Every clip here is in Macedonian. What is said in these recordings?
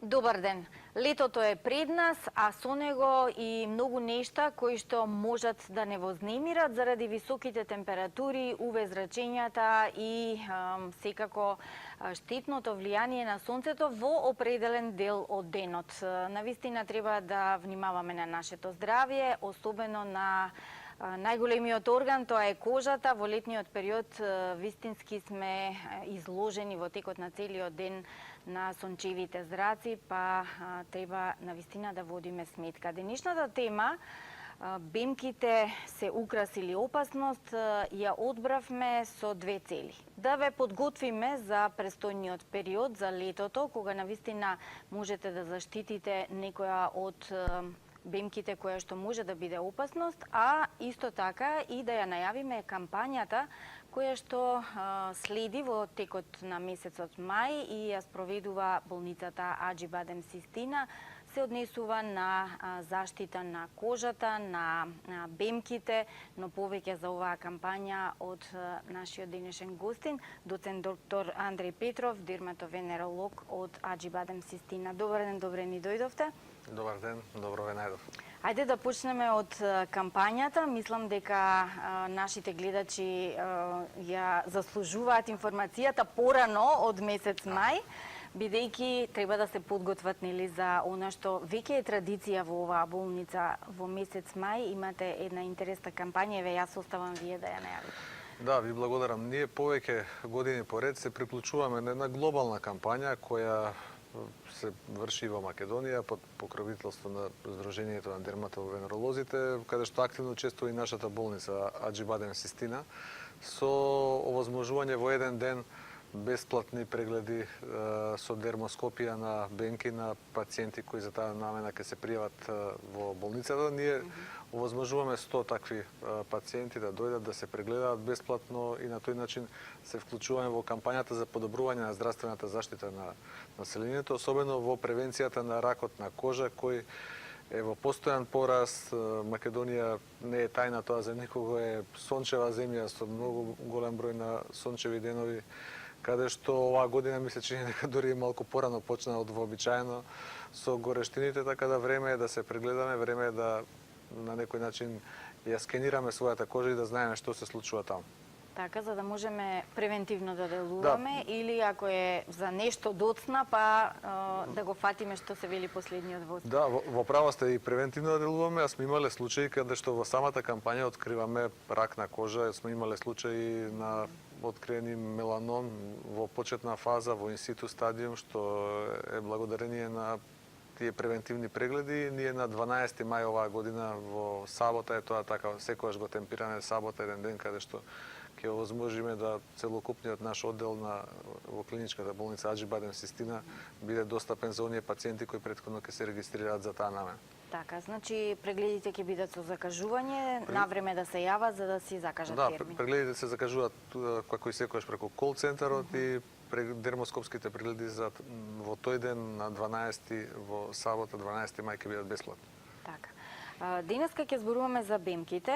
Добар ден. Летото е пред нас, а со него и многу нешта кои што можат да не вознемират заради високите температури, УВ зрачењата и секако штетното влијание на сонцето во определен дел од денот. Навистина треба да внимаваме на нашето здравје, особено на најголемиот орган, тоа е кожата. Во летниот период вистински сме изложени во текот на целиот ден на сончевите зраци, па треба навистина да водиме сметка. Денешната тема, бемките се украс или опасност, ја одбравме со две цели. Да ве подготвиме за престојниот период, за летото, кога навистина можете да заштитите некоја од бемките која што може да биде опасност, а исто така и да ја најавиме кампањата која што следи во текот на месецот мај и ја спроведува болницата Аџи Бадем Систина, се однесува на заштита на кожата, на бемките, но повеќе за оваа кампања од нашиот денешен гостин, доцент доктор Андреј Петров, дерматовенеролог од Аџи Бадем Систина. Добар ден, добре ни дојдовте. Добар ден, добро ве најдов. Ајде да почнеме од кампањата. Мислам дека нашите гледачи ја заслужуваат информацијата порано од месец мај, бидејќи треба да се подготват нели за она што веќе е традиција во оваа болница. Во месец мај имате една интересна кампања, еве јас оставам вие да ја најавите. Да, ви благодарам. Ние повеќе години поред се приклучуваме на една глобална кампања која се врши во Македонија под покровителство на Сдруженијето на дерматовенеролозите, каде што активно учествува и нашата болница Аџи Бадем Систина, со овозможување во еден ден бесплатни прегледи со дермоскопија на бенки на пациенти кои за таа намена ќе се пријават во болницата. Ние овозможуваме 100 такви пациенти да дојдат да се прегледаат бесплатно и на тој начин се вклучуваме во кампањата за подобрување на здравствената заштита на населението, особено во превенцијата на ракот на кожа кој е во постојан пораст. Македонија не е тајна, тоа за никого е сончева земја со многу голем број на сончеви денови, каде што оваа година ми се чини дека дури малку порано почна од вообичаено со горештините, така да време е да се прегледаме, време е да на некој начин ја скенираме својата кожа и да знаеме што се случува таму. Така, за да можеме превентивно да делуваме, или ако е за нешто доцна, па да го фатиме што се вели последниот воз. Да, во право сте и превентивно да делуваме, а сме имале случаи каде што во самата кампања откриваме рак на кожа, сме имале случаи на откриени меланом во почетна фаза, во инситу стадиум, што е благодарение на тие превентивни прегледи. Ние на 12 мај оваа година во сабота, е тоа така, секогаш го темпираме сабота, еден ден каде што ќе овозможиме да целокупниот наш оддел во клиничката болница Аџи Бадем Систина биде достапен за оние пациенти кои претходно ќе се регистрираат за таа намена. Така, значи прегледите ќе бидат со закажување, навреме да се јават за да си закажат термин. Да, прегледите се закажуваат како и секогаш преку кол центарот и дермоскопските прегледи во тој ден на 12 во сабота 12 мај ќе бидат бесплатни. Така. Денеска ќе зборуваме за бемките.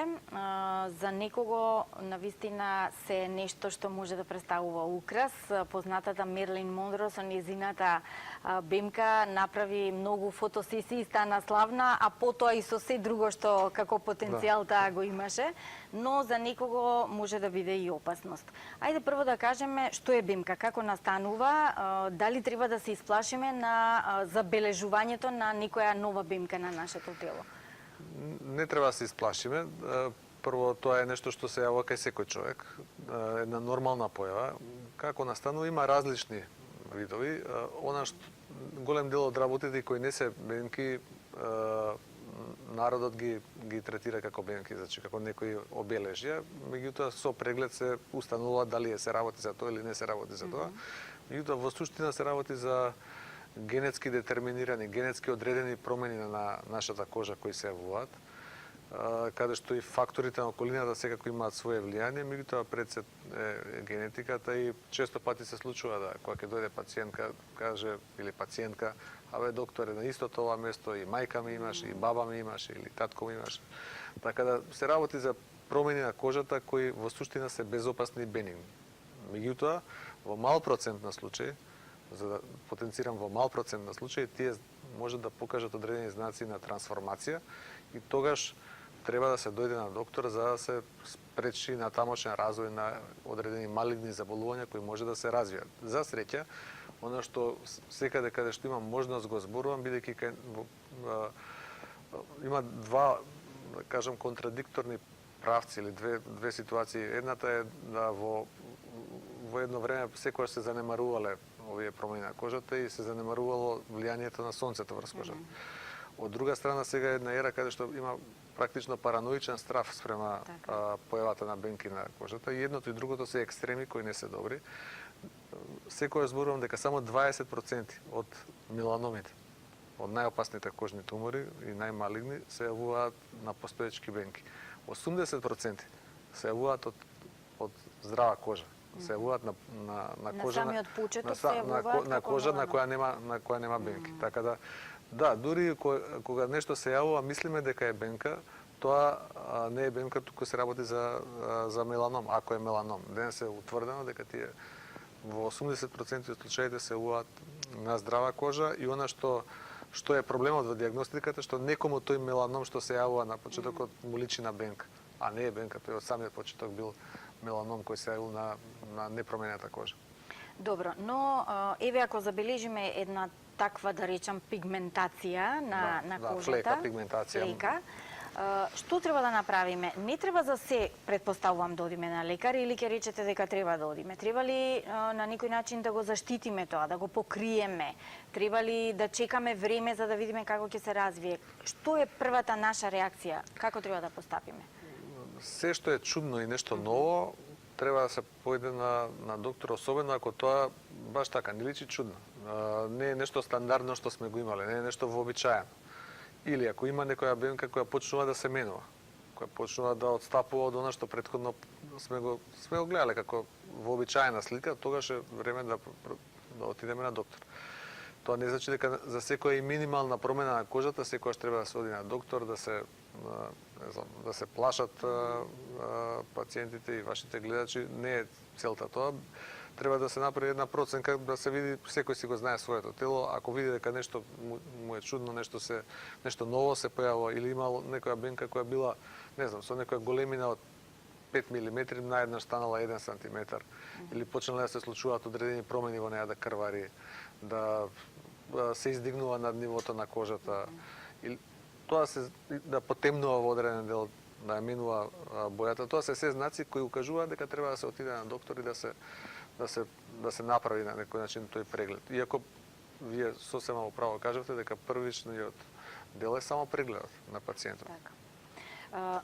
За некого навистина се нешто што може да представува украс. Познатата Мерлин Монро со незината бемка направи многу фотосесии, стана славна, а потоа и со се друго што како потенцијал таа го имаше, но за некого може да биде и опасност. Ајде прво да кажеме што е бемка, како настанува, дали треба да се исплашиме на забележувањето на некоја нова бемка на нашето тело. Не треба да се исплашиме. Прво, тоа е нешто што се јавува кај секој човек, една нормална појава. Како настанува, има различни видови. Она што голем дел од работите кои не се бемки, народот ги третира како бемки, значи како некои обележја. Меѓутоа со преглед се установува дали се работи за тоа или не се работи за тоа. Меѓутоа во суштина се работи за генетски детерминирани, генетски одредени промени на нашата кожа кои се јавуваат, каде што и факторите на околината секако имаат свое влијание, меѓутоа пред се е генетиката и често пати се случува да кога ќе дојде пациентка каже или пациентка: "Абе докторе, на истото ова место и мајка ми имаше, и баба ми имаше, или татко ми имаше." Така да се работи за промени на кожата кои во суштина се безопасни и бенигни. Меѓутоа, во мал процент на случаи за да потенцирам во мал процент на случаи, тие може да покажат одредени знаци на трансформација и тогаш треба да се дојде на доктор за да се спречи натамошен развој на одредени малигни заболувања кои може да се развијат. За среќа, она што секаде каде што имам можност го зборувам, бидејќи има два, да кажам, контрадикторни правци или две ситуации. Едната е да во едно време секогаш се занемарувале овие промени на кожата и се занемарувало влијанието на сонцето врз кожата. Од друга страна, сега е една ера каде што има практично параноичен страв спрема појавата на бенки на кожата. И едното и другото се екстреми кои не се добри. Секогаш зборувам дека само 20% од меланомите, од најопасните кожни тумори и најмалигни, се јавуваат на постоечки бенки. 80% се јавуваат од здрава кожа. Се јавуваат на кожа на самиот почеток се јавуваат на кожа на која нема бенки. Така да, дури кога нешто се јавува, мислиме дека е бенка, тоа не е бенка, туку се работи за меланом, ако е меланом. Денес е утврдено дека тие во 80% од случаите се јавуваат на здрава кожа и она што е проблемот во дијагностиката, што некому тој меланом што се јавува на почетокот му личи на бенка, а не е бенка, тој од самиот почеток бил меланом кој се јавил на непроменета кожа. Добро, но еве ако забележиме една таква, да речам, пигментација на кожата, флека, пигментација. Што треба да направиме? Не треба за се, предпоставувам, да одиме на лекар или ќе речете дека треба да одиме? Треба ли на некој начин да го заштитиме тоа, да го покриеме? Треба ли да чекаме време за да видиме како ќе се развие? Што е првата наша реакција? Како треба да постапиме? Се што е чудно и нешто ново, треба да се појде на доктор, особено ако тоа баш така не личи чудно. Не е нешто стандардно што сме го имале, не е нешто вообичаено. Или ако има некоја бенка која почнува да се менува, која почнува да отстапува од она што претходно сме го гледале како вообичаена слика, тогаш е време да отидеме на доктор. Тоа не значи дека за секоја и минимална промена на кожата секогаш треба да се оди на доктор, да се плашат пациентите и вашите гледачи. Не е целта тоа. Треба да се направи една проценка, да се види, секој си го знае своето тело. Ако види дека нешто му е чудно, нешто ново се појавува или имало некоја бенка која била, не знам, со некоја големина од 5 мм, наеднаш станала 1 см, или почнале да се случуваат одредени промени во неја, да крвари, да се издигнува над нивото на кожата, или тоа се да потемнува во одреден дел, да ја менува бојата. Тоа се знаци кои укажуваат дека треба да се отиде на доктор и да се направи на некој начин тој преглед. Иако вие сосема управо кажавте дека првичниот дел е само прегледот на пациентот. Така.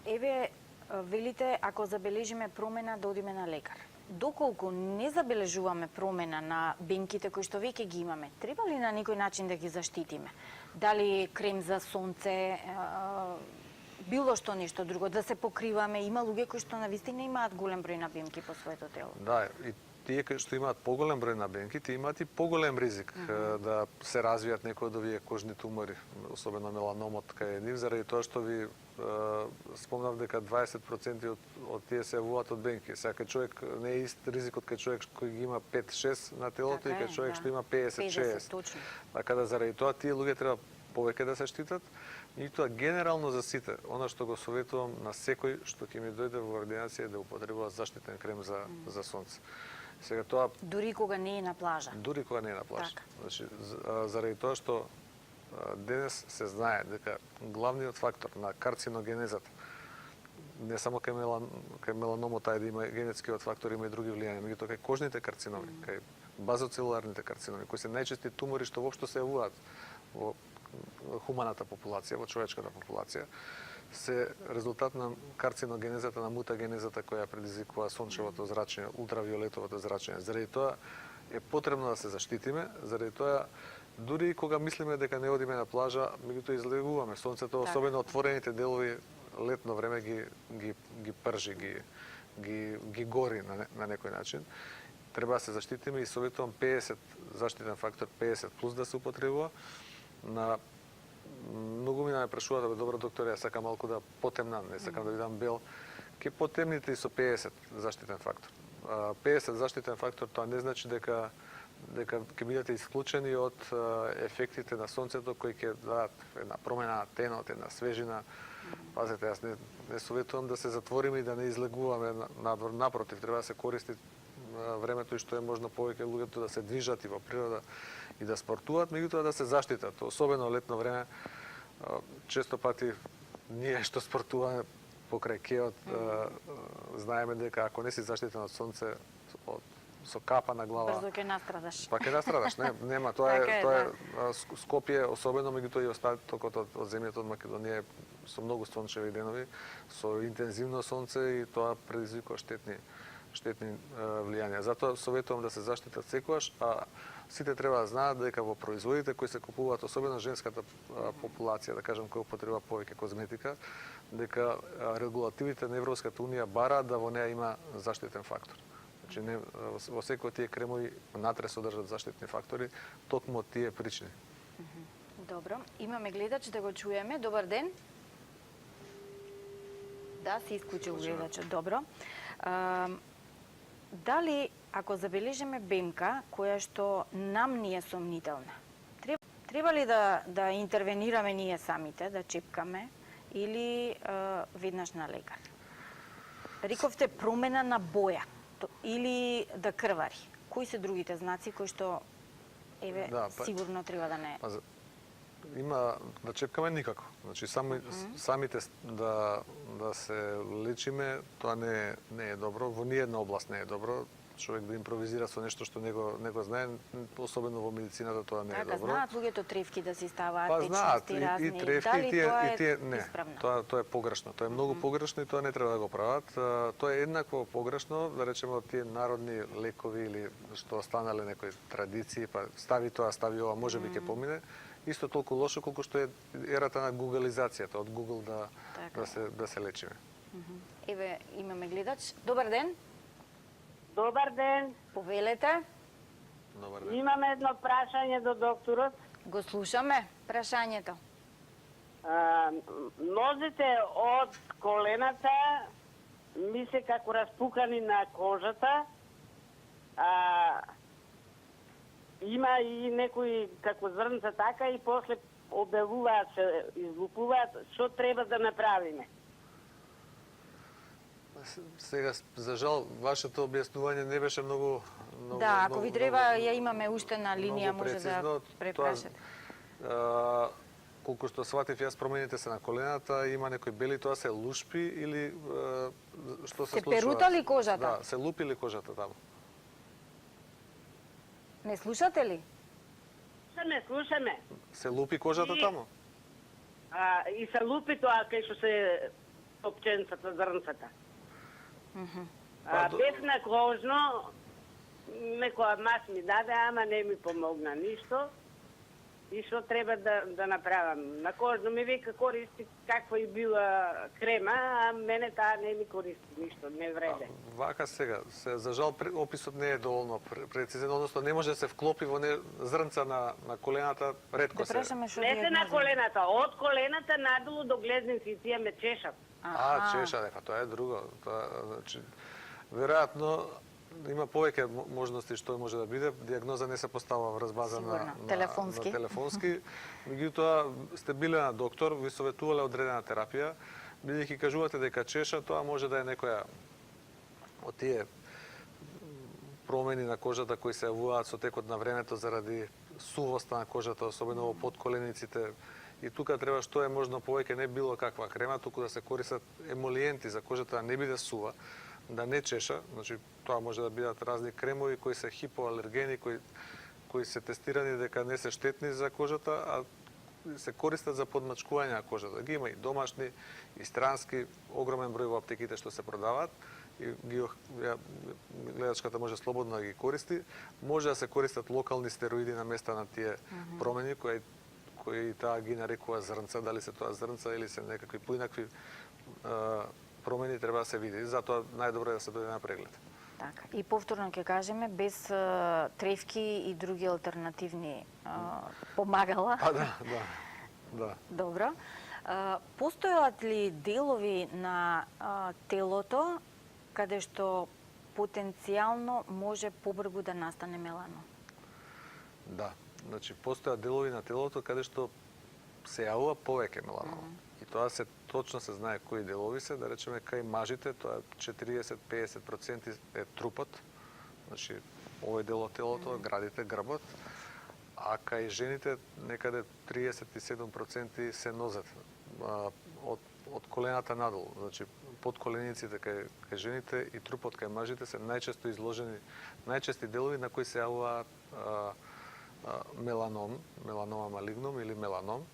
Еве велите ако забележиме промена да одиме на лекар. Доколку не забележуваме промена на бенките кои што веќе ги имаме, треба ли на некој начин да ги заштитиме? Дали крем за сонце, било што нешто друго, да се покриваме? Има луѓе кои што навистина имаат голем број на бенки по своето тело. Да, и тие кои што имаат поголем број на бенки, тие имаат и поголем ризик да се развијат некои од овие кожни тумори, особено меланомот кај нив, заради тоа што ви спомнав дека 20% од тие се јавуваат од бенки. Сега кај човек не е ист ризикот кај човек кој ги има 5-6 на телото и кај човек што има 50-60. Така да заради тоа тие луѓе треба повеќе да се штитат. И тоа генерално за сите, она што го советувам на секој што ќе ми дојде во ординација да употребува заштитен крем за сонце. Сега тоа дури кога не е на плажа. Дури кога не е на плажа. Така. Значи заради тоа што денес се знае дека главниот фактор на карциногенезата, не само кај меланомот да има генетскиот фактор, има и други влијања, меѓутоа кај кожните карциноми, кај базоцелуларните карциноми, кои се најчести тумори што воопшто се јавуваат во хуманата популација, во човечката популација, се резултат на карциногенезата, на мутагенезата која предизвикува сончевото зрачење, ултравиолетовото зрачење. Заради тоа е потребно да се заштитиме, заради тоа дури кога мислиме дека не одиме на плажа, меѓутоа излегуваме сонцето, особено отворените делови летно време ги пржи, ги гори на некој начин. Треба да се заштитиме и советувам 50 заштитен фактор 50 плюс да се употребува. На многу ми ме прашуваат, добро докторе, ја сакам малку да потемнам, не сакам да видам бел. Ке потемните и со 50 заштитен фактор. 50 заштитен фактор тоа не значи дека дека ќе бидете исклучени од ефектите на сонцето кои ќе дадат една промена на тенот, една свежина. Пазете, јас не советувам да се затвориме и да не излегуваме надвор. Напротив, треба да се користи времето и што е можно повеќе луѓето да се движат и во природа и да спортуваат, меѓутоа да се заштитат. Особено летно време, често пати ние што спортуваме покрај кеот, знаеме дека ако не си заштитен од сонце, со капа на глава, Брзо ќе настрадаш. па ќе настрадаш, нема, тоа е Скопје, особено меѓутоа и остатокот од земјата од Македонија е со многу сончеви денови, со интензивно сонце и тоа предизвикува штетни влијанија. Затоа советувам да се заштитат секогаш, а сите треба да знаат дека во производите кои се купуваат, особено женската популација, да кажем, која употреба повеќе козметика, дека регулативите на Европската унија бараат да во неа има заштитен фактор. Значи, во секој од тие кремови натре содржат заштитни фактори, токму од тие причини. Добро, имаме гледач да го чуеме. Добар ден. Да, се исклучил гледачот. Добро. Дали, ако забележиме бемка која што нам не е сомнителна, треба ли да интервенираме ние самите, да чепкаме, или веднаш на лекар? Рековте промена на боја или да крвари. Кои се другите знаци кои што сигурно треба да не... Има да чепкаме никако. Значи самите да се лечиме, тоа не е добро. Во ниедна област не е добро. Човек да импровизира со нешто што не го знае, особено во медицината, тоа не е добро. Знаат луѓето тревки да си ставаат, знаат течности разни. и тревки, и тие не. Исправно? Тоа е погрешно. Тоа е многу погрешно и тоа не треба да го прават. Тоа е еднакво погрешно, да речеме, од тие народни лекови или што останале некои традиции, па стави тоа, стави ова, можеби ќе помине. Исто толку лошо колку што е ерата на гугализацијата, од Google да се лечиме. Еве, имаме гледач. Добар ден. Добар ден. Повелете. Добар ден. Имаме едно прашање до докторот. Го слушаме прашањето. Нозите од колената ми се како распукани на кожата. Има и некои како зрнца така и после обелуваат се, излупуваат. Што треба да направиме? Сега, за жал, вашето објаснување не беше многу... Да, ако ви треба, ја имаме уште на линија, може да препрашате. Колку што сватив, јас промените се на колената, има некои бели, тоа се лушпи или што се случува? Се перута ли кожата? Да, се лупи ли кожата таму? Не слушате ли? Слушаме. Се лупи кожата таму? И се лупи тоа кај што се топченцата, зрнцата. Бев на кожно, некоја мас ми даде, ама не ми помогна ништо. И што треба да направам? На кожно ми вика користи каква и била крема, а мене таа не ми користи ништо, не вреде. Вака сега, за жал описот не е доволно прецизен, односно не може да се вклопи во зрнца на колената, ретко се. Не се на колената, од колената надолу до глезниците ме чешат. Чеша, па тоа е друго. Значи, веројатно има повеќе можности што може да биде. Диагноза не се поставува врз база на телефонски. Меѓутоа, сте биле на доктор, ви советувале одредена терапија, бидејќи кажувате дека чеша, тоа може да е некоја од тие промени на кожата кои се јавуваат со текот на времето заради сувоста на кожата, особено во подколениците. И тука треба што е можно повеќе, не било каква крема, туку да се користат емолиенти за кожата да не биде сува, да не чеша. Значи, тоа може да бидат разни кремови кои се хипоалергени, кои се тестирани дека не се штетни за кожата, а се користат за подмачкување на кожата. Ги има и домашни, и странски, огромен број во аптеките што се продаваат. И гледачката може слободно да ги користи. Може да се користат локални стероиди на места на тие промени, кои таа ги нарекува зрнца, дали се тоа зрнца или се некакви поинакви промени, треба да се види. Затоа најдобро е да се дојде на преглед. Така. И повторно ќе кажеме, без тревки и други алтернативни помагала. Да. Добро. Постојат ли делови на телото каде што потенцијално може побрзо да настане меланом? Да. Значи, постојат делови на телото каде што се јавува повеќе меланом. И тоа точно се знае кои делови се, да речеме кај мажите, тоа 40-50% е трупот, значи овој дел од телото, градите, грбот, а кај жените некаде 37% се нозет од колената надолу, значи под колениците кај жените и трупот кај мажите се најчесто изложени, најчести делови на кои се јавуваат меланом, меланома малигнум или меланом.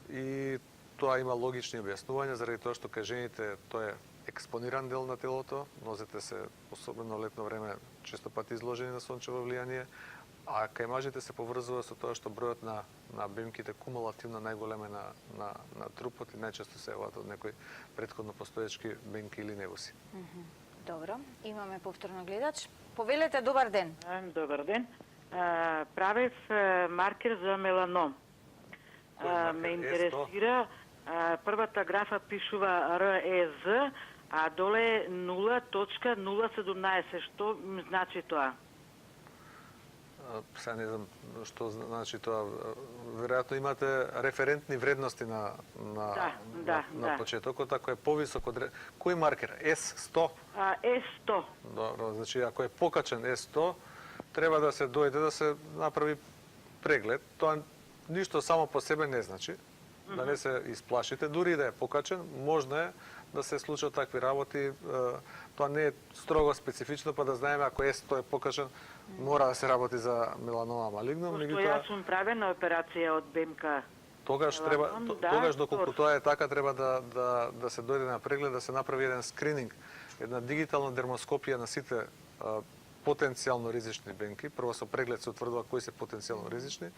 И тоа има логични објаснувања, заради тоа што кај жените тоа е експониран дел на телото, нозете се, особено летно време, често пати изложени на сончево влијание, а кај мажите се поврзува со тоа што бројот на бемките кумулативно најголем е на трупот и најчесто се јаваат од некои претходно постоечки бенки или невоси. Добро, имаме повторно гледач. Повелете, добар ден. Добар ден. Правев маркер за меланом. Ме интересира, првата графа пишува РЕЗ, а доле е 0.017. Што значи тоа? Сега не знам што значи тоа. Веројатно имате референтни вредности на почетокот, ако е повисок од... Кој маркер? S100? S100. Добро, значи ако е покачен S100, треба да се дојде да се направи преглед. Тоа ништо само по себе не значи, да не се исплашите. Дури да е покачен, можно е да се случат такви работи. Тоа не е строго специфично, па да знаеме ако S100 е покачен, мора да се работи за меланома малигнум. Пошто јас сум правена операција од БМК. Тогаш доколку тоа е така, треба да се дојде на преглед, да се направи еден скрининг, една дигитална дермоскопија на сите потенцијално ризични бенки. Прво со преглед се утврдува кои се потенцијално ризични,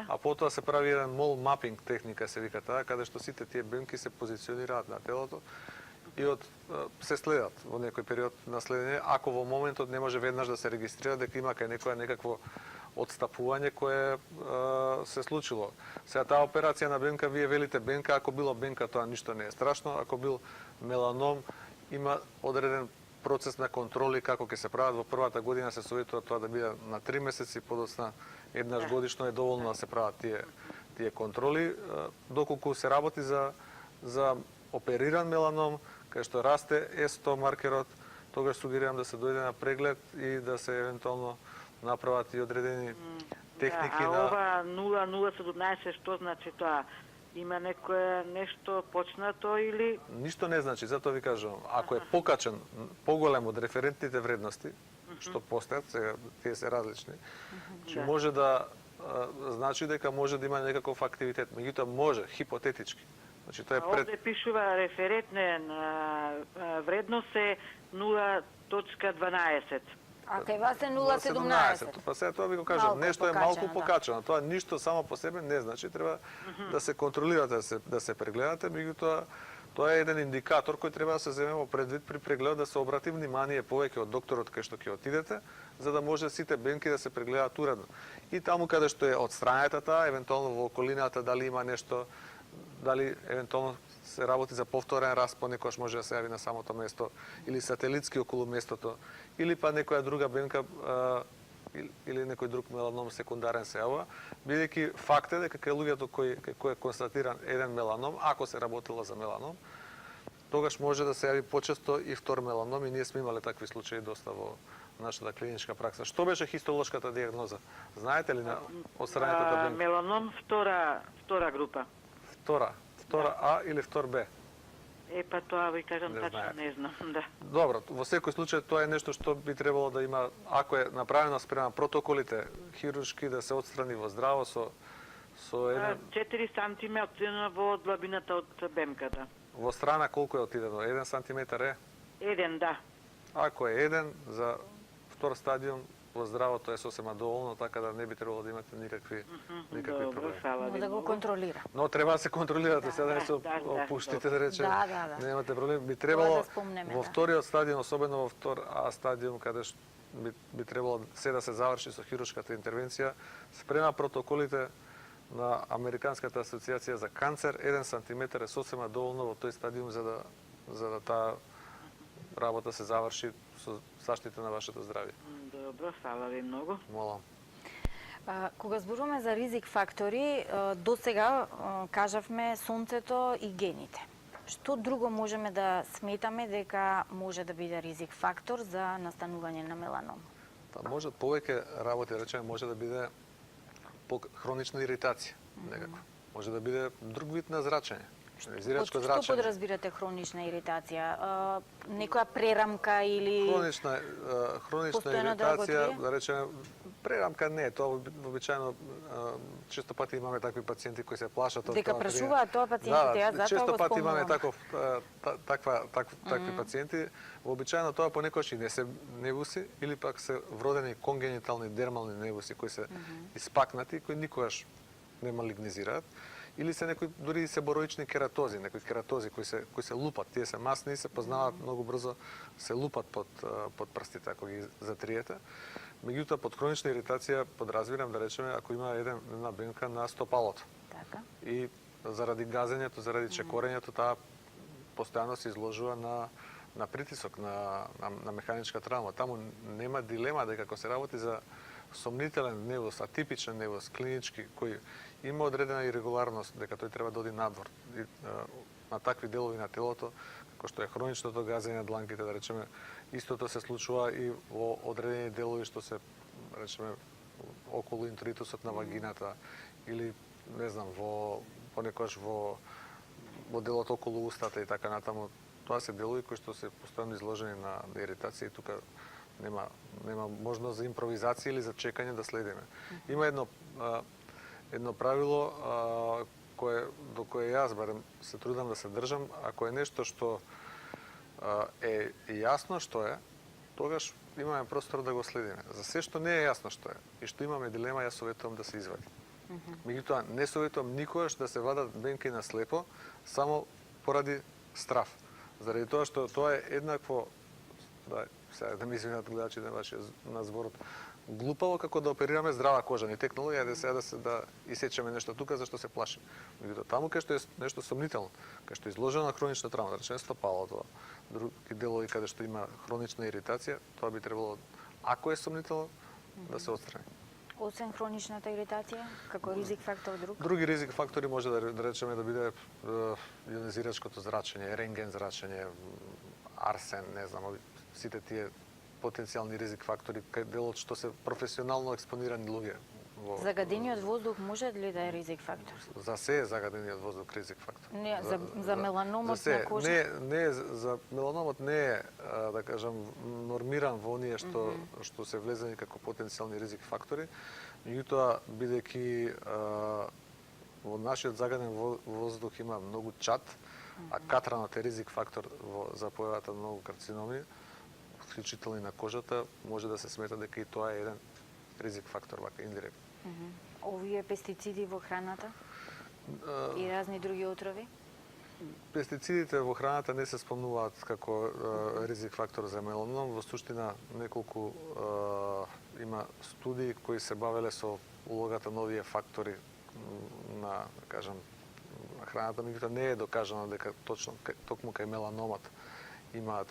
а потоа се прави еден мол мапинг техника, се вика таа, каде што сите тие бенки се позиционираат на телото и се следат во некој период на следење, ако во моментот не може веднаш да се регистрира дека има кај некакво отстапување кое се случило. Сега таа операција на бенка, вие велите бенка, ако било бенка тоа ништо не е страшно, ако бил меланом, има одреден процес на контроли како ќе се прават. Во првата година се советува тоа да биде на 3 месеци, подоцна еднаш годишно е доволно да се прават тие контроли, доколку се работи за опериран меланом, кај што расте S100 маркерот, тогаш сугерирам да се дојде на преглед и да се евентуално направат и одредени техники на... А ова 0.017 што значи тоа? Има некое нешто почнато или... Ништо не значи, затоа ви кажувам. Ако е покачен, поголем од референтните вредности, што постојат, сега тие се различни, че може да значи дека може да има некаков активитет. Меѓутоа може, хипотетички. Значи, тоа е Овде пишува референтна вредност е 0.12. А кај вас е 0.17. Па сега тоа ви го кажам, нешто е малку покачено. Тоа ништо само по себе не значи, треба да се контролирате, да се прегледате, меѓутоа тоа е еден индикатор кој треба да се земе во предвид при прегледот, да се обрати внимание повеќе од докторот кај што ќе отидете, за да може сите бенки да се прегледаат уредно. И таму каде што е отстранета таа, евентуално во околината дали има нешто, дали евентуално се работи за повторен распон, некојаш може да се јави на самото место, или сателитски околу местото, или па некоја друга бенка или некој друг меланом секундарен се јавува, бидејќи факт е дека кај луѓето кој е констатиран еден меланом, ако се работило за меланом, тогаш може да се јави почесто и втор меланом, и ние сме имале такви случаи доста во нашата клиничка пракса. Што беше хистолошката диагноза? Знаете ли на отстранетата бенка? Меланом втора група. Втора А или втор Б? Па тоа ви кажам тачно, не знам, да. Добро, во секој случај тоа е нешто што би требало да има, ако е направено спрема протоколите хируршки, да се отстрани во здраво со еден... 4 сантиме отидено во длабината од бемката. Во страна колку е отидено? 1 сантиметар е? 1, да. Ако е 1, за втор стадиум, во здравото е сосема доволно, така да не би требало да имате никакви проблеми. Но да го контролира. Но треба да се контролирате, сега да не се опуштите, да речем, немате проблем. Би требало во вториот стадиум, особено во втор А стадиум, каде би требало се да се заврши со хируршката интервенција, спрема протоколите на Американската асоциација за канцер, 1 сантиметар е сосема доволно во тој стадиум за да таа работа се заврши со заштита на вашето здравје. Добро, фала ви многу. Молам. Кога зборуваме за ризик фактори, до сега кажавме сонцето и гените. Што друго можеме да сметаме дека може да биде ризик фактор за настанување на меланом? Може повеќе работи, речеме, може да биде хронична иритација некаква. Може да биде друг вид на зрачење. Ионизирачко Што зрачење. подразбирате хронична иритација? Некоја прерамка или Хронична постојано иритација, трае? да речеме, прерамка не, тоа вообичаено често пати имаме такви пациенти кои се плашат од дека тоа, прашуваат тоа пациентите, јас затоа често го пати имаме спомнувам. такви пациенти, вообичаено тоа понекогаш и не се невуси или пак се вродени конгенитални дермални невуси кои се испакнати, кои никогаш не малигнизираат, или се некои дури и себороични кератози, некои кератози кои се лупат, тие се масни и се познаваат многу брзо, се лупат под прстите ако ги затриете. Меѓутоа под хронична иритација подразбирам да речеме ако има една бемка на стопалото. Така. И заради газењето, заради чекорењето, таа постојано се изложува на притисок, на механичка травма. Таму нема дилема дека ако се работи за сомнителен невоз, атипичен невоз, клинички, кој има одредена ирегуларност, дека тој треба да оди надвор на такви делови на телото, како што е хроничното газење на дланките, да речеме, истото се случува и во одредени делови што се, да речеме, околу интритусот на вагината или не знам, понекогаш во делот околу устата и така натаму. Тоа се делови кои што се постојано изложени на иритација и тука нема можност за импровизација или за чекање да следиме. Има едно правило до кое јас барем се трудам да се држам, ако е нешто што е јасно што е, тогаш имаме простор да го следиме. За се што не е јасно што е и што имаме дилема, јас советувам да се извади. Меѓутоа, не советувам никогаш да се вадат бемки на слепо само поради страф. Заради тоа што тоа е еднакво, сега да ми извинат гледачите на зборот, глупаво како да оперираме здрава кожа. Ни текнало е сега да исечеме нешто тука зашто се плашим. Меѓутоа, таму кај што е нешто сомнително, кај што е изложено на хронична травма, да речеме стопалото, други делови каде што има хронична иритација, тоа би требало, ако е сомнително, да се отстрани. Освен хроничната иритација, како ризик фактор друг? Други ризик фактори може да речеме да биде ионизирачкото зрачење, рентген зрачење, арсен, не знам, сите тие потенцијални ризик фактори кај делот што се професионално експонирани луѓе. Загадениот воздух може ли да е ризик фактор? За се е загадениот воздух ризик фактор. Не, за меланомот на кожа? Не, за меланомот не е, да кажам, нормиран во оние што се влезени како потенцијални ризик фактори, меѓутоа бидејќи во нашиот загаден воздух има многу чад, а катранот е ризик фактор за појавата на многу карциноми, вклучително и на кожата, може да се смета дека и тоа е еден ризик фактор, вака индиректно. Овие пестициди во храната и разни други отрови? Пестицидите во храната не се спомнуваат како ризик фактор за меланом. Во суштина неколку има студии кои се бавеле со улогата на овие фактори на, да кажам, храната, меѓутоа не е докажано дека токму кај меланомат имаат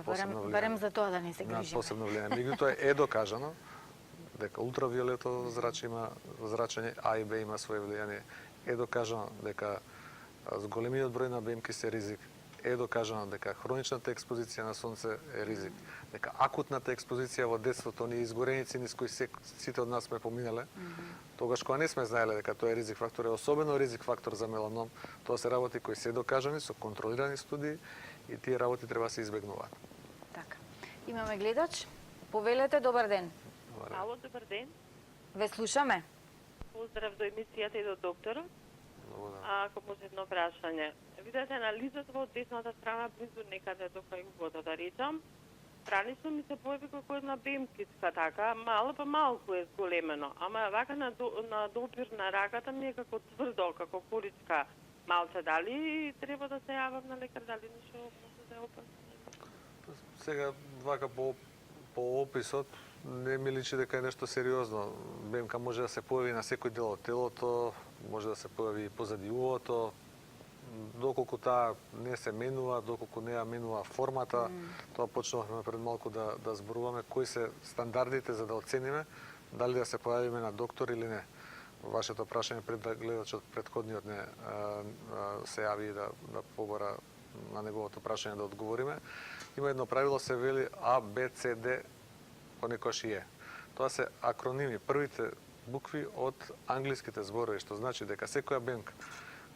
посебно влијание. Барем за тоа да не се грижиме. Посебно влијание. Меѓутоа е докажано дека ултравиолето зрачење А и Б има свое влијание. Е докажано дека зголемиот број на бемки се ризик. Е докажано дека хроничната експозиција на сонце е ризик. Дека акутната експозиција во детството, оние изгореници низ кои сите од нас сме поминале, тогаш кога не сме знаеле дека тоа е ризик фактор, е особено ризик фактор за меланом, тоа се работи кои се докажани со контролирани студии и тие работи треба да се избегнуваат. Така. Имаме гледач. Повелете, добар ден. Ало, добар ден. Ве слушаме. Поздрав до емисијата и до докторот. Ако може едно прашање. Видете на лицето од десната страна, близу некаде до кај убото, да речам, странично ми се појави како една бемкичка така, мало па малку е зголемено, ама вака на допир на раката ми е како тврдо, како коричка малце. Дали треба да се јавам на лекар, дали нешто може да е опасно? Сега, вака по описот, не ми личи дека е нешто сериозно. Бемка може да се појави на секој дел од телото, може да се појави и позади увото, доколку таа не се менува, доколку не ја менува формата, тоа почнавме пред малку да зборуваме, кои се стандардите за да оцениме дали да се појавиме на доктор или не. Вашето прашање пред да гледачот предходниот не се јави и да побора на неговото прашање да одговориме. Има едно правило, се вели А, Б, С, Д, понекогаш и Е. Тоа се акроними, првите букви од англиските зборови, што значи дека секоја бенка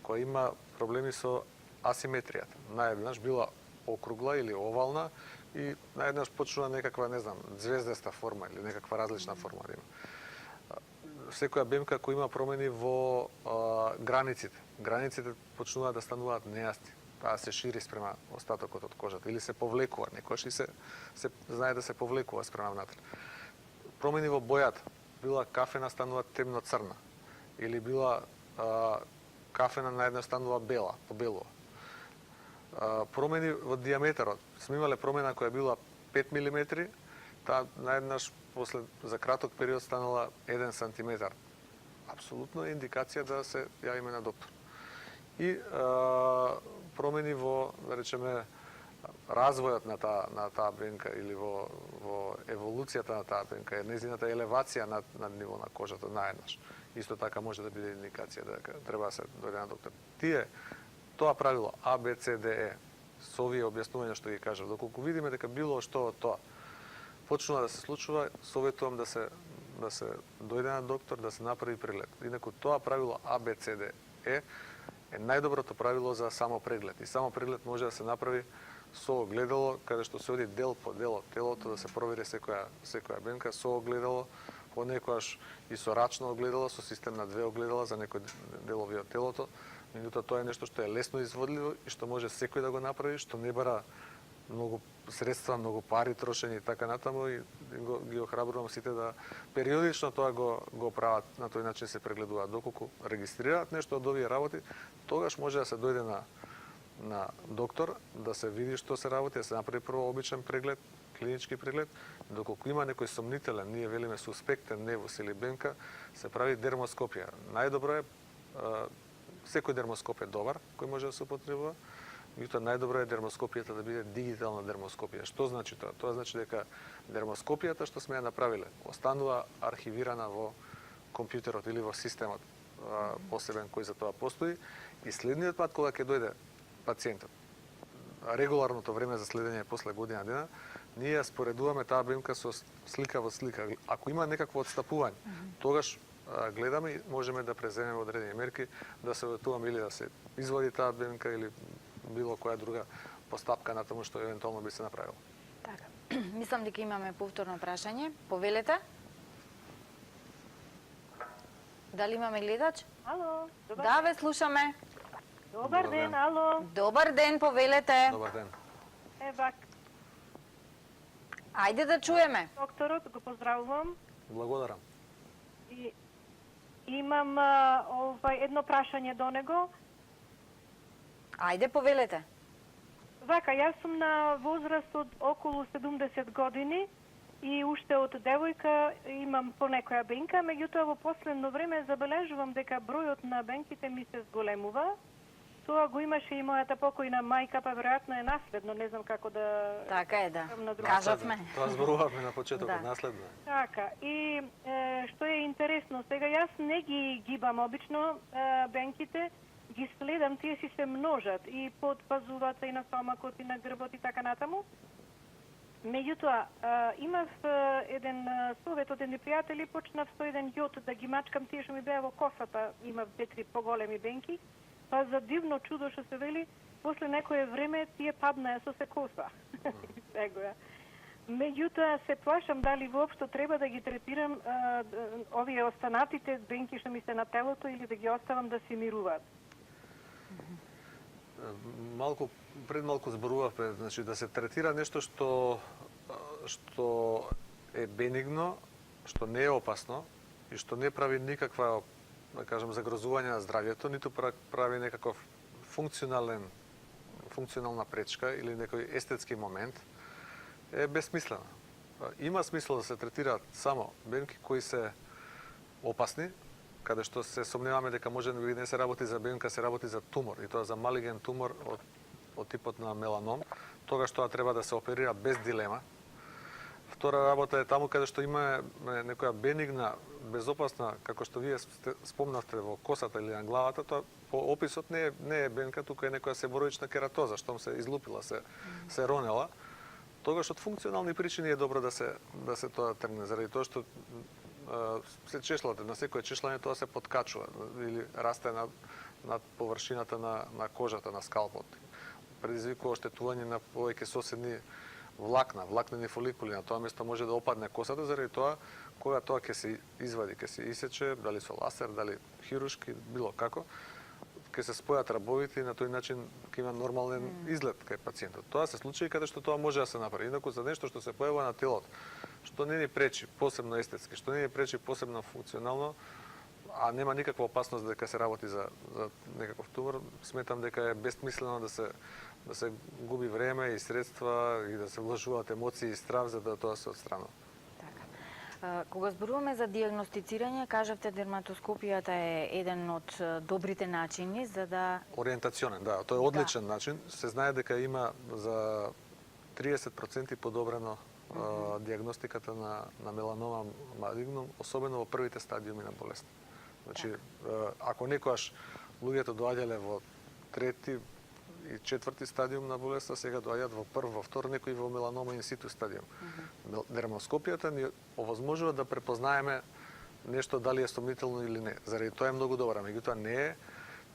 која има проблеми со асиметријата, наеднаш била округла или овална и наеднаш почнува некаква, не знам, звездеста форма или некаква различна форма да има. Секоја бемка која има промени во границите. Границите почнуваат да стануваат нејасни. Таа се шири спрема остатокот од кожата или се повлекува, некојаш и се знае да се повлекува спрема внатре. Промени во бојата. Била кафена станува темно црна или била кафена наеднаш станува бела, побелува. Промени во диаметарот. Сме имале промена која била 5 мм, таа наеднаш после за краток период станала 1 сантиметар. Апсолутно е индикација да се јавиме на доктор. И промени во, да речеме, развојот на таа бенка или во еволуцијата на таа бенка, незината елевација над ниво на кожата наеднаш. Исто така може да биде индикација дека треба да се дојде на доктор. Тоа правило А, Б, С, Д, Е, со овие објаснувања што ги кажав, доколку видиме дека било што од тоа почнува да се случува, советувам да се дојде на доктор, да се направи преглед. Инаку тоа правило А, Б, С, Д, Е најдоброто правило за само преглед. И само преглед може да се направи со огледало, каде што се оди дел по дел од телото, да се провери секоја бенка со огледало, понекогаш и со рачно огледало, со систем на 2 огледала за некои делови од телото. Меѓутоа тоа е нешто што е лесно изводливо и што може секој да го направи, што не бара многу средства, многу пари трошени и така натаму, и ги охрабрувам сите да периодично тоа го прават, на тој начин се прегледуваат. Доколку регистрираат нешто од овие работи, тогаш може да се дојде на доктор, да се види што се работи, да се направи прво обичен преглед, клинички преглед. Доколку има некој сомнителен, ние велиме суспектен невус или бенка, се прави дермоскопија. Најдобро е, секој дермоскоп е добар, кој може да се употребува, меѓутоа најдобро е дермоскопијата да биде дигитална дермоскопија. Што значи тоа? Тоа значи дека дермоскопијата што сме ја направиле останува архивирана во компјутерот или во системот посебен кој за тоа постои, и следниот пат кога ќе дојде пациентот, регуларното време за следење после година дена, ние ја споредуваме таа бемка со слика во слика. Ако има некакво отстапување, тогаш гледаме и можеме да преземеме одредени мерки, да се советуваме или да се извади таа бемка или било која друга постапка на тому што евентуално би се направило. Така. Мислам дека имаме повторно прашање. Повелете. Дали имаме гледач? Ало, добар Да, ве слушаме. Добар ден, ало. Добар ден, повелете. Добар ден. Ева, Ајде да чуеме. докторот, го поздравувам. Благодарам. И имам едно прашање до него. Ајде, повелете. Вака, јас сум на возраст од околу 70 години и уште од девојка имам по некоја бенка, меѓутоа во последно време забележувам дека бројот на бенките ми се зголемува. Тоа го имаше и мојата покојна мајка, па веројатно е наследно, не знам како да... Така е, да. На друг Кажавме. Тоа зборувавме на почетокот, Да. наследно. Така, и што е интересно, сега јас не ги гибам обично бенките, ги следам, тие си се множат и под пазувата и на стомакот и на грбот и така натаму. Меѓутоа, имав еден совет од едни пријатели, почнав со еден јод да ги мачкам тие што ми беа во косата, имав 2-3 поголеми бенки, па за дивно чудо што се вели, после некое време тие паднаа со се коса. Сега. Меѓутоа се плашам дали воопшто треба да ги третирам овие останатите бенки што ми се на телото или да ги оставам да се мируваат. Пред малку зборувавме, значи да се третира нешто што е бенигно, што не е опасно и што не прави никаква, да кажем, загрозување на здравјето, ниту прави некаков функционална пречка или некој естетски момент, е безсмислено. Има смисла да се третираат само бенки кои се опасни, каде што се сомневаме дека може да не се работи за бенка, се работи за тумор, и тоа за малиген тумор од типот на меланом, тогаш тоа треба да се оперира без дилема. Втора работа е таму каде што има некоја бенигна, безопасна, како што вие спомнавте во косата или на главата, тоа по описот не е бенка, туку е некоја себороична кератоза, штом се излупила, се ронела. Тогаш од функционални причини е добро да се тоа тргне, заради тоа што се чешлате, на секое чешлање тоа се подкачува или расте над површината на кожата, на скалпот. Предизвикува оштетување на повеќе соседни влакнени фоликули, на тоа место може да опадне косата, заради тоа, кога тоа ќе се извади, ќе се исече, дали со ласер, дали хируршки, било како, ќе се спојат рабовите и на тој начин ќе има нормален изглед кај пациентот. Тоа се случаи каде што тоа може да се направи. Инаку за нешто што се појавува на телото, што не ни пречи посебно естетски, што не ни пречи посебно функционално, а нема никаква опасност дека се работи за некаков тумор, сметам дека е бесмислено да се губи време и средства и да се вложуваат емоции и страв за да тоа се отстранува. Така. Кога зборуваме за диагностицирање, кажавте дерматоскопијата е еден од добрите начини за да Ориентационен, да, тоа е одличен начин. Се знае дека има за 30% подобрено диагностиката на меланома малигнум, особено во првите стадиуми на болест. Значи, ако некојаш луѓето доаѓале во трети и четврти стадиум на болеста, сега доаѓаат во прв, во втор, некои во меланома инситу стадиум. Дермоскопијата ни овозможува да препознаеме нешто дали е сомнително или не. Заради тоа е многу добра, меѓутоа не е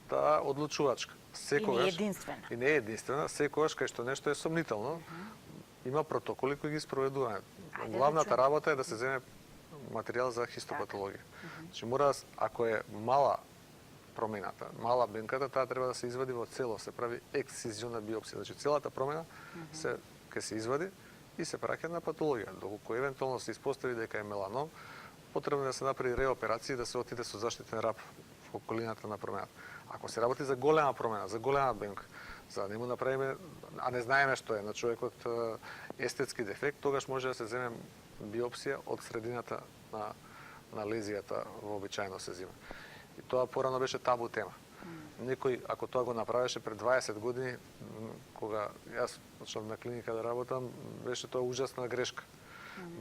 таа одлучувачка. И не е единствена. И не е единствена, секогаш кај што нешто е сомнително, има протоколи кои ги спроведуваат. Главната работа е да се земе материјал за хистопатологија. Значи мора, ако е мала промената, мала бенката, таа треба да се извади во цело, се прави ексцизиона биопсија. Значи целата промена ќе се извади и се праќа на патологија. Доколку евентуално се испостави дека е меланом, потребно е да се направи реоперација и да се отиде со заштитен рап во околината на промената. Ако се работи за голема промена, за голема бенка, за да не му направиме, а не знаеме што е на човекот естетски дефект, тогаш може да се земе биопсија од средината на лезијата вообичаено се зима. И тоа порано беше табу тема. Некој, ако тоа го направеше пред 20 години, кога јас почнав на клиника да работам, беше тоа ужасна грешка.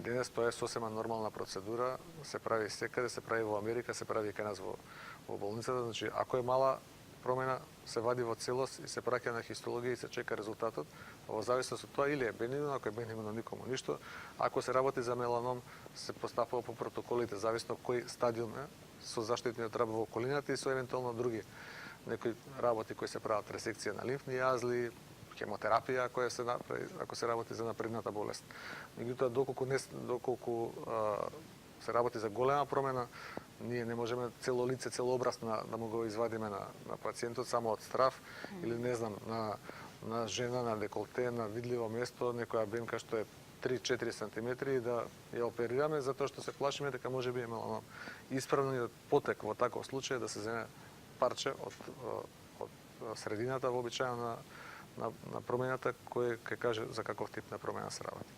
Денес тоа е сосема нормална процедура, се прави секаде, се прави во Америка, се прави и кај нас во болницата. Значи, ако е мала промена, се вади во целост и се праќа на хистологија и се чека резултатот. Во зависност од тоа или е бенигно, ако е бенигно никому ништо. Ако се работи за меланом, се постапува по протоколите, зависно кој стадиум е, со заштитниот раб во околината и со евентуално други некои работи кои се прават, ресекција на лимфни јазли, хемотерапија ако се работи за напредната болест. Меѓутоа, доколку се работи за голема промена, ние не можеме цело лице, цело образ да му го извадиме на пациентот само од страв или не знам, на жена, на деколте, на видливо место, некоја бенка што е 3-4 сантиметри и да ја оперираме затоа што се плашиме дека може би е меланом. Исправниот потек во таков случај е да се земе парче од средината вообичаено на промената кој ќе каже за каков тип на промена се работи.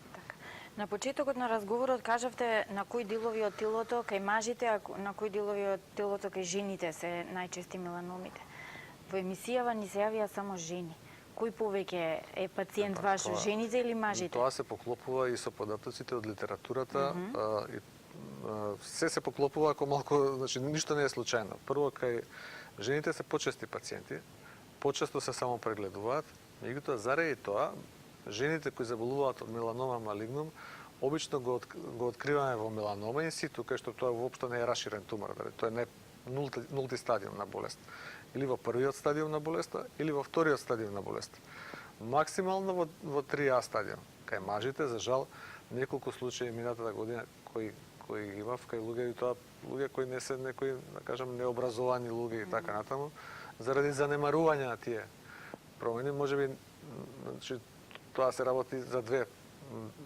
На почетокот на разговорот кажавте на кои делови од телото кај мажите, а на кои делови од телото кај жените се најчести меланомите. Во емисијава ни се јавија само жени. Кој повеќе е пациент ваш, жените или мажите? Тоа се поклопува и со податоците од литературата. Се поклопува ако малку, значи ништо не е случајно. Прво, кај жените се почести пациенти, почесто се само прегледуваат, меѓутоа заради тоа жените кои заболуваат од меланома малигнум, обично го откриваме во меланома инситу, кај што тоа воопшто не е раширен тумор, тоа не нулти стадиум на болест. Или во првиот стадиум на болеста, или во вториот стадиум на болеста. Максимално во 3А стадиум. Кај мажите, за жал, неколку случаи минатата година кои имав, кај луѓе и тоа луѓе кои не се некои, да кажам, необразовани луѓе и така натаму, заради занемарување на тие промени, можеби, значи, тоа се работи за две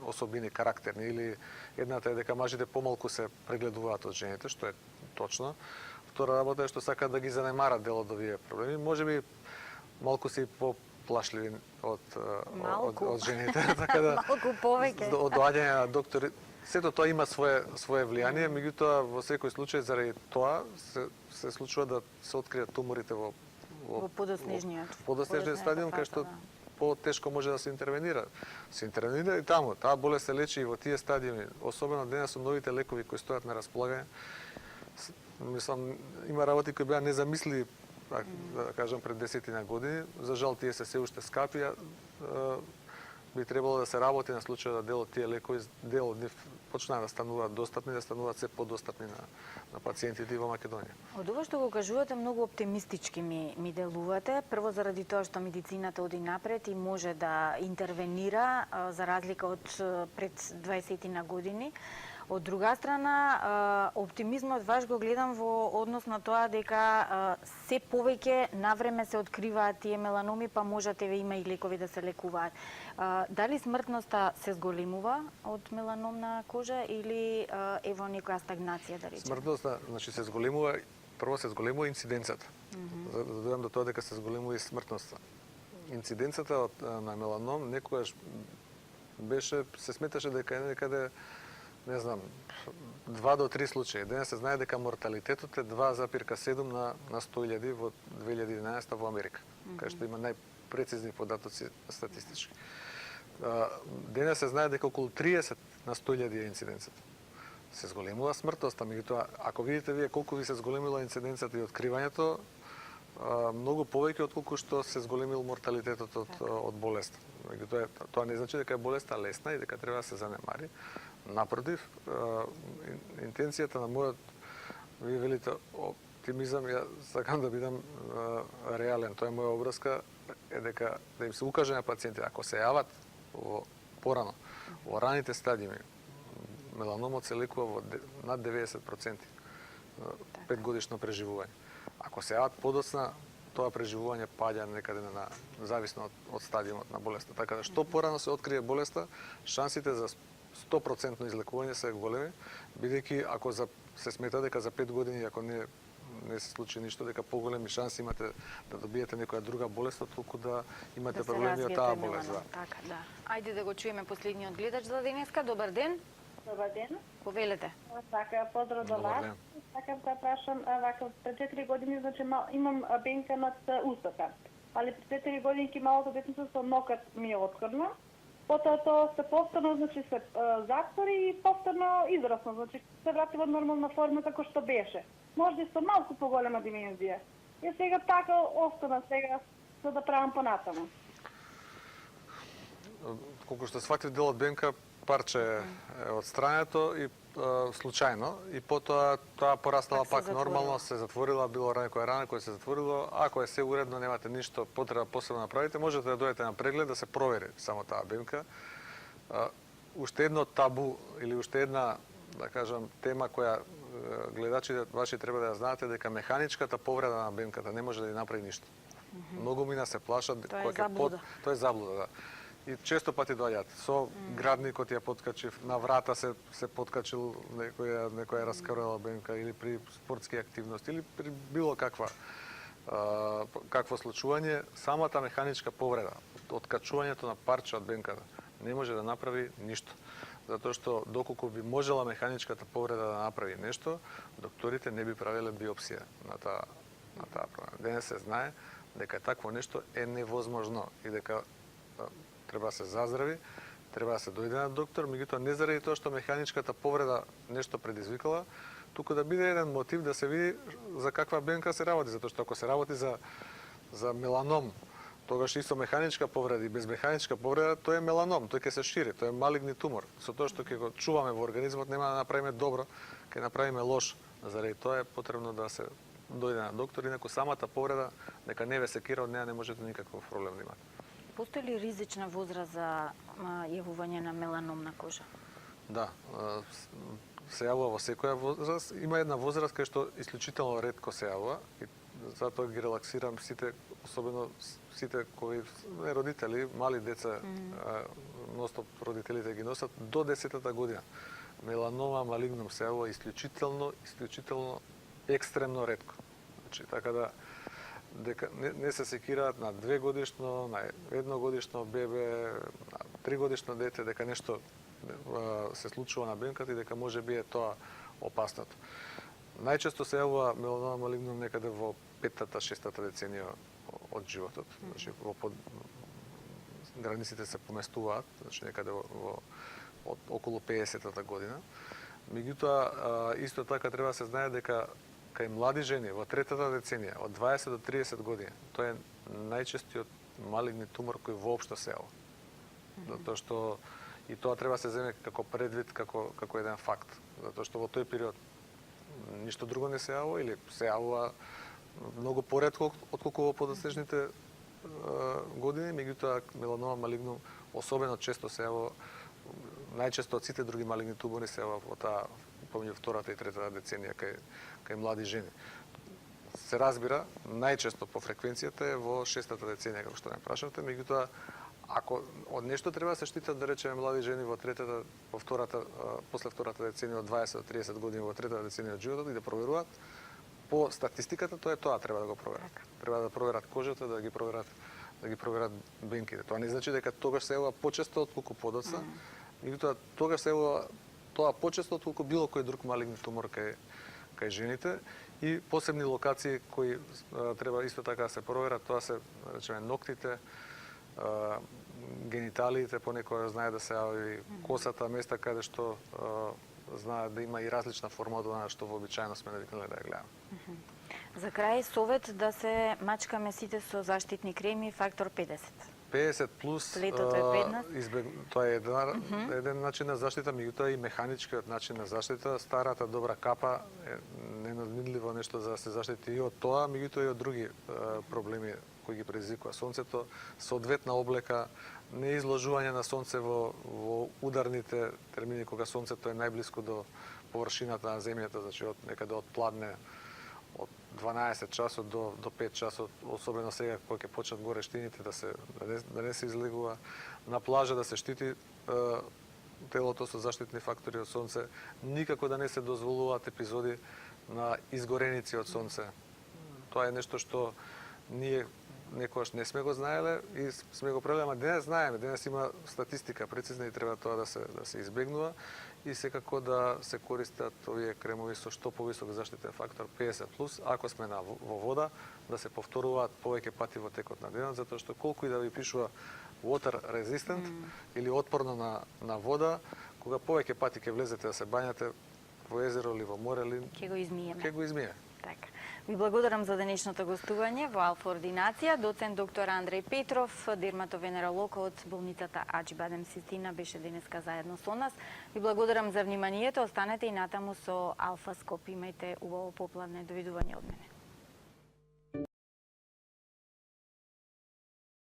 особини карактерни, или едната е дека мажите помалку се прегледуваат од жените, што е точно. Втора работа е што сакаат да ги занемарат дел од овие проблеми. Можеби малку се и поплашливи од жените, така да малку повеќе. Од доаѓање на доктори. Сето тоа има свое влијание, меѓутоа во секој случај заради тоа се случува да се откријат туморите во подоснежниот стадиум, кај што потешко може да се интервенира. Се интервенира и таму. Таа болест се лечи и во тие стадиуми. Особено денес со новите лекови кои стојат на располагање. Мислам, има работи кои беа незамисливи, да кажам, пред 10 години. За жал, тие се уште скапи, би требало да се работи на случај да дел од тие лекови, дел од нив почнаа да стануваат достапни, да стануваат се подостапни на пациентите и во Македонија. Од ова што го кажувате, многу оптимистички ми делувате. Прво заради тоа што медицината оди напред и може да интервенира, за разлика од пред 20 години. Од друга страна, оптимизмот ваш го гледам во однос на тоа дека се повеќе навреме се откриваат тие меланоми, па можат има и лекови да се лекуваат. Дали смртноста се зголемува од меланомна кожа или е во некоја стагнација, да речеме? Смртноста, значи, се зголемува, прво се зголемува инциденцата. За да дојдам до тоа дека се зголемува и смртноста. Инциденцата на меланом некогаш беше, се сметаше дека е некаде, не знам, 2 до 3 случаи. Денес се знае дека морталитетот е 2,7 на 100.000 во 2011 во Америка, кај што има најпрецизни податоци статистички. Денес се знае дека околу 30 на 100.000 е инциденцата. Се зголемува смртноста, меѓутоа, ако видите вие колку ви се зголемила инциденцата и откривањето, многу повеќе отколку што се зголемил морталитетот од болеста. Меѓутоа, тоа не значи дека е болеста лесна и дека треба да се занемари. Напротив, интенцијата на мојот, ви велите, оптимизам, ја сакам да бидам реален. Тоа е моја обврска, е дека да им се укаже на пациенти, ако се јават порано, во раните стадиуми, меланомот се лекува во над 90%, 5 годишно преживување. Ако се јават подоцна, тоа преживување паѓа некаде на зависно од стадиумот на болеста. Така да што порано се открие болеста, шансите за 100% излекување се големи, бидејќи ако се смета дека за 5 години, ако не се случи ништо, дека поголеми шанси имате да добиете некоја друга болест, отколку да имате проблеми од таа болест. Така, да. Ајде да го чуеме последниот гледач за денеска. Добар ден. Добар ден. Повелете. Така, поздрав до вас. Сакам да прашам, вака, пред 4 години, значи, имам бенка над устата. Али пред 4 години малото детенце со нокат ми е открна. Потоа тоа се повторно, значи, се затвори и повторно израсно, значи, се врати во нормална форма како што беше. Може и со малку поголема димензија. И сега така остана, сега за да правам понатаму. Колку што сватив дел од бенка, парче е отстрането и случајно, и потоа тоа пораснала пак нормално, се затворила, било некоја рана која се затворило. Ако е се уредно, немате ништо потреба посебно направите, можете да дојдете на преглед да се провери само таа бенка. Уште едно табу или уште една, да кажам, тема која гледачите ваши треба да ја знаете, дека механичката повреда на бенката не може да ја направи ништо. Многу мина се плашат тоа е заблуда. Тоа е заблуда, да. И често пати доаѓаат. Со градникот ја подкачив, на врата се подкачил некоја раскарала бенка, или при спортски активности, или при било какво случување, самата механичка повреда, откачувањето на парче од бенката, не може да направи ништо. Затоа што доколку би можела механичката повреда да направи нешто, докторите не би правиле биопсија на таа проблема. Денес се знае дека такво нешто е невозможно и дека треба да се заздрави, треба да се дојде на доктор, меѓутоа не заради тоа што механичката повреда нешто предизвикала, туку да биде еден мотив да се види за каква бенка се работи, затоа што ако се работи за меланом, тогаш и со механичка повреда и без механичка повреда, тој е меланом, тој ќе се шири, тој е малигни тумор. Со тоа што ќе го чуваме во организмот, нема да направиме добро, ќе направиме лош. Заради тоа е потребно да се дојде на доктор, инаку самата повреда, нека не ве секира, од неа не можете никаков проблем да имате. Постои ли ризична возраст за јавување на меланомна кожа? Да, се јавува во секоја возраст. Има една возраст кај што исклучително ретко се јавува и затоа ги релаксирам сите, особено сите кои родители, мали деца, ностоп родителите ги носат до 10-та година. Меланома малигнум се јавува исклучително екстремно ретко. Значи, така да дека не се секираат на 2 годишно, на 1 годишно бебе, на 3 годишно дете, дека нешто се случува на бенката и дека може би е тоа опасното. Најчесто се јавува меланома малигнум некаде во 5-та, 6-та деценија од животот. Значи, границите се поместуваат, значи некаде околу 50-та година. Меѓутоа, исто така треба да се знае дека кај млади жени во третата деценија, од 20 до 30 години, тоа е најчестиот малигни тумор кој воопшто се јавува. Затоа што и тоа треба да се земе како предвид, како еден факт. Затоа што во тој период ништо друго не се јавува или се јавува многу поретко отколку во подоцнежните години, меѓутоа меланома малигнум особено често се јавува, најчесто од сите други малигни тумори се јавува во таа помеѓу втората и третата деценија кај млади жени. Се разбира, најчесто по фреквенцијата е во шестата деценија, како што ме прашавте, меѓутоа ако од нешто треба да се штитат, да речеме, млади жени во третата, во втората, после втората деценија од 20 до 30 години во третата деценија од животот и да проверуваат, по статистиката тоа треба да го проверат. Треба да проверат кожата, да ги проверат бенките. Тоа не значи дека тогаш се јавува почесто отколку подоцна, меѓутоа тогаш се јавува тоа почесто отколку било кој друг малигни тумор кај жените и посебни локации кои треба исто така да се проверат, тоа се, речеме, ноктите, гениталиите, понекогаш знае да се јави косата, места каде што знаат да има и различна форма од она што вообичаено сме навикнале да ја гледаме. За крај, совет да се мачкаме сите со заштитни креми фактор 50. 50 плюс, Летото е преднат. Тоа е еден начин на заштита, меѓутоа и механичкиот начин на заштита. Старата добра капа е ненадминливо нешто за да се заштити и од тоа, меѓутоа и од други проблеми кои ги предизвикува сонцето, соодветна облека, неизложување на сонце во ударните термини кога сонцето е најблиско до површината на земјата, значи од некаде од пладне од 12 часот до 5 часот, особено сега кога ќе почнат горештините да не се излегува на плажа, да се штити телото со заштитни фактори од сонце, никако да не се дозволуваат епизоди на изгореници од сонце. Тоа е нешто што ние некогаш не сме го знаеле и сме го правеле, ама денес знаеме, денес има статистика прецизна и треба тоа да се избегнува и секако да се користат овие кремови со што повисок заштитен фактор 50+, ако сме во вода, да се повторуваат повеќе пати во текот на денот, затоа што колку и да ви пишува water resistant или отпорно на вода, кога повеќе пати ќе влезете да се бањате во езеро или во море, ќе го измиеме. Така. Ви благодарам за денешното гостување во Алфа Ординација. Доцент доктор Андреј Петров, дерматовенеролог од болницата Аџи Бадем Систина, беше денеска заедно со нас. Ви благодарам за вниманието. Останете и натаму со Алфа Скоп. Имајте убаво попладне. Довидување од мене.